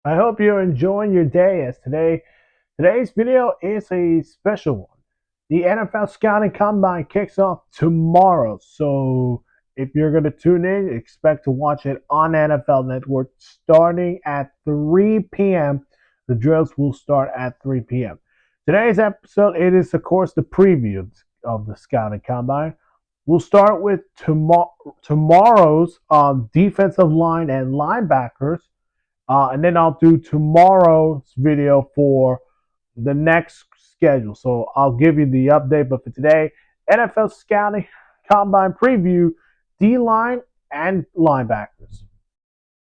I hope you're enjoying your day as today's video is a special one. The NFL Scouting Combine kicks off tomorrow. So if you're going to tune in, expect to watch it on NFL Network starting at 3 p.m. The drills will start at 3 p.m. Today's episode, it is, of course, the preview of the Scouting Combine. We'll start with tomorrow's defensive line and linebackers. And then I'll do tomorrow's video for the next schedule. So I'll give you the update. But for today, NFL Scouting Combine preview, D-line and linebackers.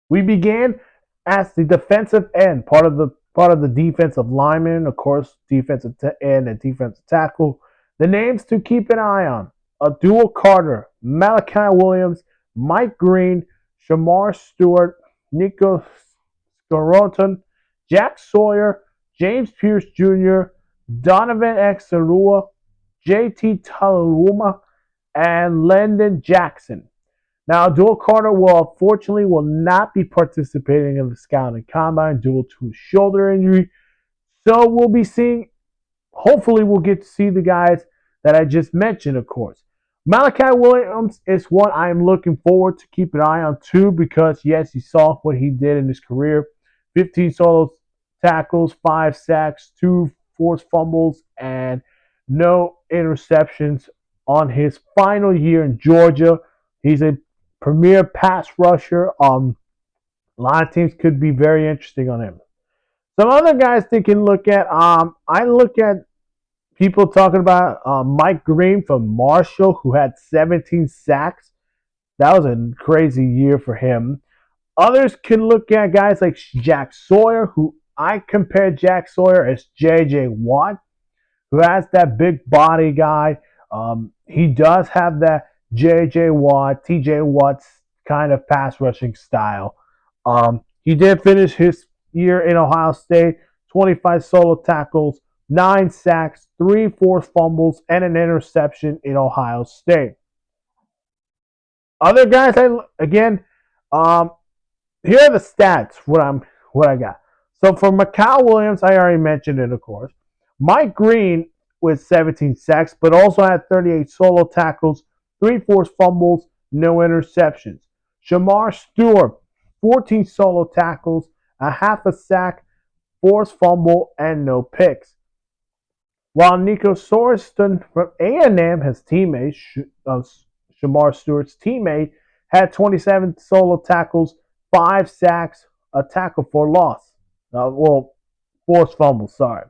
We began as the defensive end, part of the defensive lineman, of course, defensive end and defensive tackle. The names to keep an eye on: Abdul Carter, Malachi Williams, Mike Green, Shamar Stewart, Nico Scoroton, Jack Sawyer, James Pierce Jr., Donovan Exarua, JT Taluma, and Landon Jackson. Now, Abdul Carter unfortunately will not be participating in the Scouting Combine due to a shoulder injury. So we'll be seeing, hopefully we'll get to see the guys that I just mentioned, of course. Malachi Williams is one I am looking forward to keep an eye on too, because yes, you saw what he did in his career. 15 solo tackles, 5 sacks, 2 forced fumbles, and no interceptions on his final year in Georgia. He's a premier pass rusher. A lot of teams could be very interesting on him. Some other guys they can look at. I look at people talking about Mike Green from Marshall, who had 17 sacks. That was a crazy year for him. Others can look at guys like Jack Sawyer, who I compare Jack Sawyer as J.J. Watt, who has that big body guy. He does have that J.J. Watt, T.J. Watt's kind of pass rushing style. He did finish his year in Ohio State, 25 solo tackles, 9 sacks, 3 forced fumbles, and an interception in Ohio State. Other guys, here are the stats. What I got. So for Malachi Williams, I already mentioned it, of course. Mike Green with 17 sacks, but also had 38 solo tackles, 3 forced fumbles, no interceptions. Shamar Stewart, 14 solo tackles, a half a sack, forced fumble, and no picks. While Nico Sorensen from A&M, his teammate, Shamar Stewart's teammate, had 27 solo tackles, 5 sacks, a tackle for loss. Forced fumbles, sorry.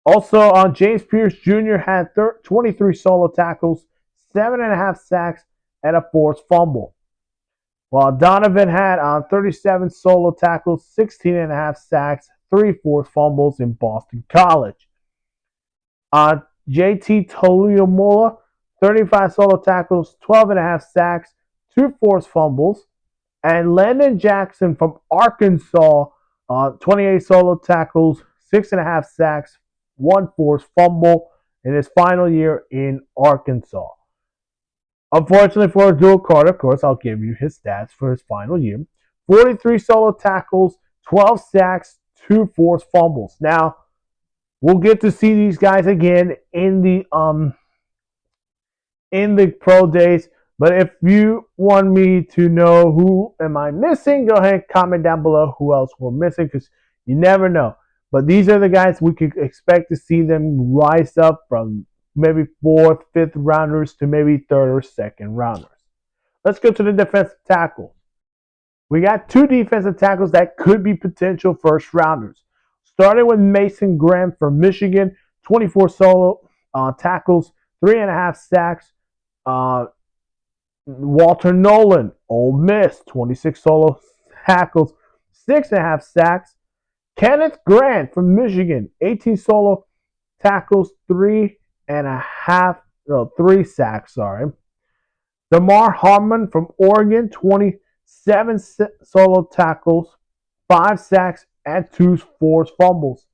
Also, James Pierce Jr. had 23 solo tackles, 7.5 sacks, and a forced fumble. While Donovan had 37 solo tackles, 16.5 sacks, 3 forced fumbles in Boston College. JT Taluma, 35 solo tackles, 12.5 sacks, 2 forced fumbles. And Landon Jackson from Arkansas, 28 solo tackles, 6.5 sacks, 1 forced fumble in his final year in Arkansas. Unfortunately for Abdul Carter, of course, I'll give you his stats for his final year. 43 solo tackles, 12 sacks, 2 forced fumbles. Now, we'll get to see these guys again in the pro days. But if you want me to know who am I missing, go ahead and comment down below who else we're missing, because you never know. But these are the guys we could expect to see them rise up from maybe 4th, 5th rounders to maybe 3rd or 2nd rounders. Let's go to the defensive tackles. We got 2 defensive tackles that could be potential 1st rounders. Starting with Mason Graham from Michigan, 24 solo tackles, 3.5 sacks. Walter Nolan, Ole Miss, 26 solo tackles, 6.5 sacks. Kenneth Grant from Michigan, 18 solo tackles, 3 sacks. Damar Harmon from Oregon, 27 solo tackles, 5 sacks, and 2 forced fumbles.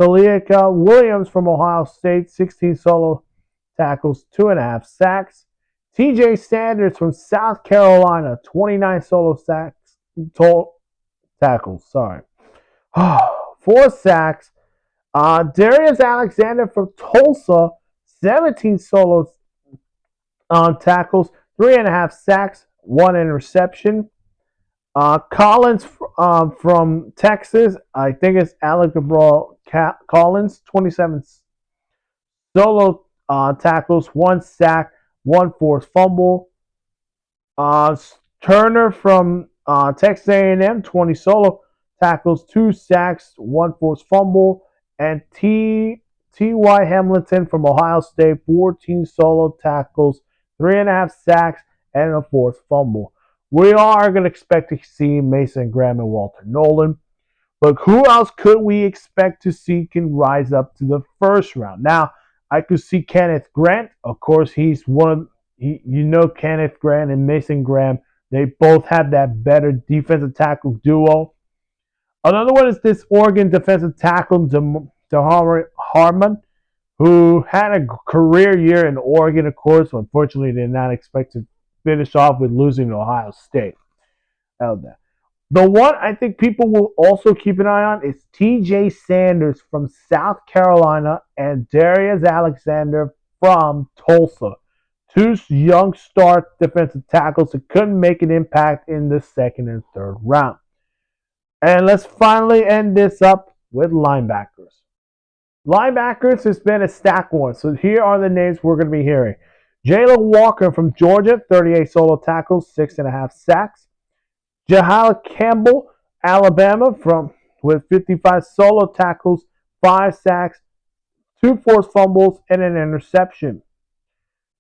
Talia Williams from Ohio State, 16 solo tackles, 2.5 sacks. TJ Sanders from South Carolina, 29 solo tackles. Sorry. 4 sacks. Darius Alexander from Tulsa, 17 solo tackles, 3.5 sacks, 1 interception. Collins from Texas, I think it's Alec Collins, 27 solo tackles, 1 sack, 1 forced fumble. Uh, Turner from Texas A&M, 20 solo tackles, 2 sacks, 1 forced fumble. And T.Y. Hamilton from Ohio State, 14 solo tackles, 3.5 sacks, and a forced fumble. We are going to expect to see Mason Graham and Walter Nolan. But who else could we expect to see can rise up to the first round? Now, I could see Kenneth Grant. Of course, he's one of Kenneth Grant and Mason Graham. They both have that better defensive tackle duo. Another one is this Oregon defensive tackle, Harmon, who had a career year in Oregon, of course. Unfortunately, did not expect to finish off with losing to Ohio State. The one I think people will also keep an eye on is TJ Sanders from South Carolina and Darius Alexander from Tulsa. 2 young start defensive tackles that couldn't make an impact in the second and third round. And let's finally end this up with linebackers. Linebackers has been a stack one. So here are the names we're going to be hearing. Jalen Walker from Georgia, 38 solo tackles, 6.5 sacks. Jahal Campbell, Alabama, with 55 solo tackles, 5 sacks, 2 forced fumbles, and an interception.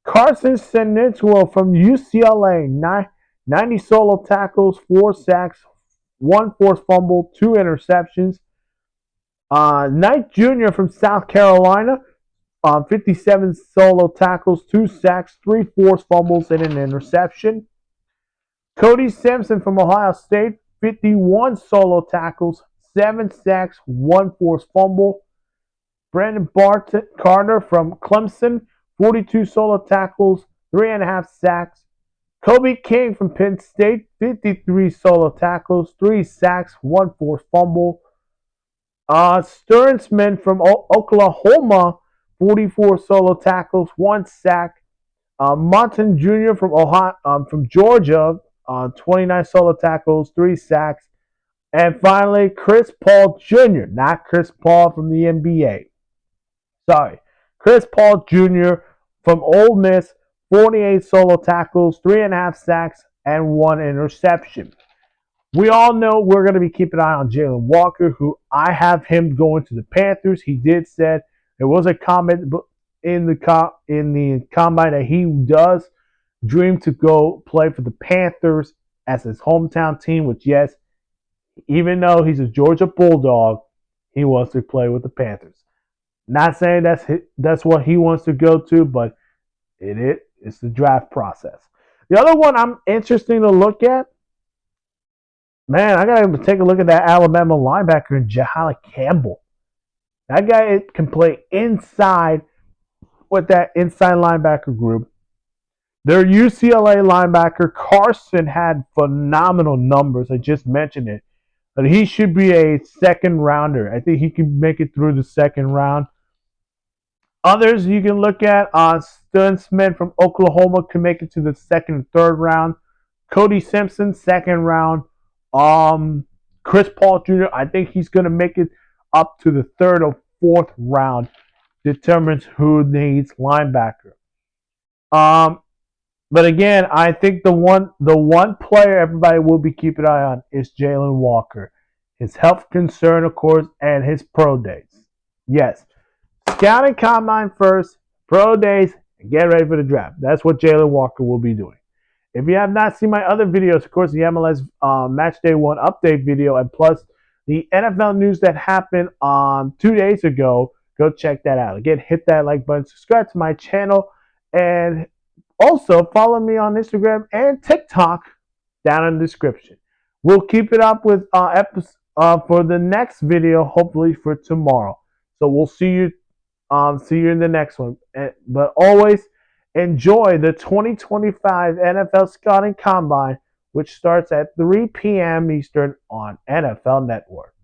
Carson Senitwell from UCLA, 90 solo tackles, 4 sacks, 1 forced fumble, 2 interceptions. Knight Jr. from South Carolina, 57 solo tackles, 2 sacks, 3 forced fumbles, and an interception. Cody Simpson from Ohio State, 51 solo tackles, 7 sacks, 1 forced fumble. Brandon Carter from Clemson, 42 solo tackles, 3.5 sacks. Kobe King from Penn State, 53 solo tackles, 3 sacks, 1 forced fumble. Stearnsman from Oklahoma, 44 solo tackles, 1 sack. Monton Jr. from Georgia, 29 solo tackles, 3 sacks. And finally, Chris Paul Jr., not Chris Paul from the NBA. Sorry. Chris Paul Jr. from Ole Miss, 48 solo tackles, 3.5 sacks, and 1 interception. We all know we're going to be keeping an eye on Jalen Walker, who I have him going to the Panthers. He did said there was a comment in the combine that he does dream to go play for the Panthers as his hometown team, which, yes, even though he's a Georgia Bulldog, he wants to play with the Panthers. Not saying that's what he wants to go to, but it's the draft process. The other one I'm interested to look at, man, I got to take a look at that Alabama linebacker, Jahal Campbell. That guy can play inside with that inside linebacker group. Their UCLA linebacker, Carson, had phenomenal numbers. I just mentioned it. But he should be a second rounder. I think he can make it through the second round. Others you can look at, Stunsman from Oklahoma can make it to the second and third round. Cody Simpson, second round. Chris Paul Jr., I think he's going to make it up to the third or fourth round. Determines who needs linebacker. But again, I think the one player everybody will be keeping an eye on is Jalen Walker. His health concern, of course, and his pro days. Yes. Scouting combine first, pro days, and get ready for the draft. That's what Jalen Walker will be doing. If you have not seen my other videos, of course, the MLS Match Day 1 update video, and plus the NFL news that happened 2 days ago, go check that out. Again, hit that like button, subscribe to my channel, and also follow me on Instagram and TikTok down in the description. We'll keep it up with for the next video, hopefully for tomorrow. So we'll see you in the next one. But always enjoy the 2025 NFL Scouting Combine which starts at 3 p.m. Eastern on NFL Network.